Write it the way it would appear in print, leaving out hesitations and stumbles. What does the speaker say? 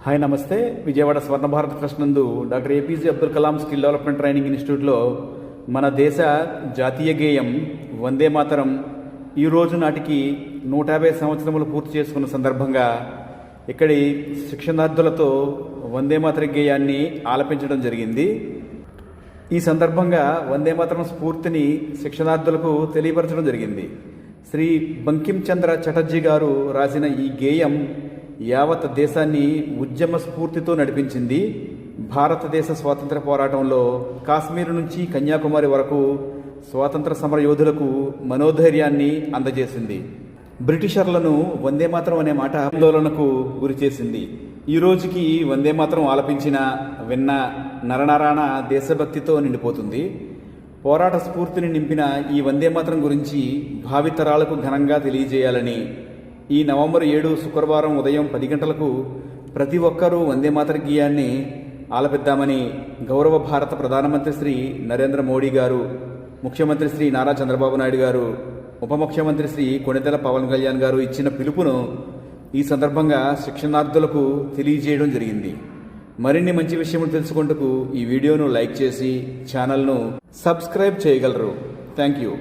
Hi నమస్తే. విజయవాడ స్వర్ణ Bharat trust నందు doctor APJ Abdul Kalam skill development training ఇన్స్టిట్యూట్లో మన దేశ జాతీయ గేయం వందే మాతరం ఈ రోజు నాటికి 150 సంవత్సరములు పూర్తి చేసుకున్న సందర్భంగా ఇక్కడి శిక్షణార్థులతో వందే మాతర గేయాన్ని ఆలపించడం జరిగింది. ఈ సందర్భంగా వందే మాతరం స్ఫూర్తిని శిక్షణార్థులకు తెలియపరచడం జరిగింది. శ్రీ బంకిం చంద్ర చటర్జీ గారు రాసిన ఈ గేయం యావత్ దేశాన్ని ఉద్యమ స్ఫూర్తితో నడిపించింది. భారతదేశ స్వాతంత్ర పోరాటంలో కాశ్మీర్ నుంచి కన్యాకుమారి వరకు స్వాతంత్ర సమర యోధులకు మనోధైర్యాన్ని అందజేసింది. బ్రిటిషర్లను వందే మాతరం అనే మాట ఆందోళనకు గురిచేసింది. ఈ రోజుకి వందే మాతరం ఆలపించిన విన్న నరనరాన దేశభక్తితో నిండిపోతుంది. పోరాట స్ఫూర్తిని నింపిన ఈ వందే మాతరం గురించి భావితరాలకు ఘనంగా తెలియజేయాలని ఈ నవంబర్ 7 శుక్రవారం ఉదయం 10 గంటలకు ప్రతి ఒక్కరూ వందే మాతర గేయాన్ని ఆలపిద్దామని గౌరవ భారత ప్రధానమంత్రి శ్రీ నరేంద్ర మోడీ గారు, ముఖ్యమంత్రి శ్రీ నారా చంద్రబాబు నాయుడు గారు, ఉప ముఖ్యమంత్రి శ్రీ కొణిదెల పవన్ కళ్యాణ్ గారు ఇచ్చిన పిలుపును ఈ సందర్భంగా శిక్షణార్థులకు తెలియజేయడం జరిగింది. మరిన్ని మంచి విషయములు తెలుసుకుంటూ ఈ వీడియోను లైక్ చేసి ఛానల్ను సబ్స్క్రైబ్ చేయగలరు. Thank you.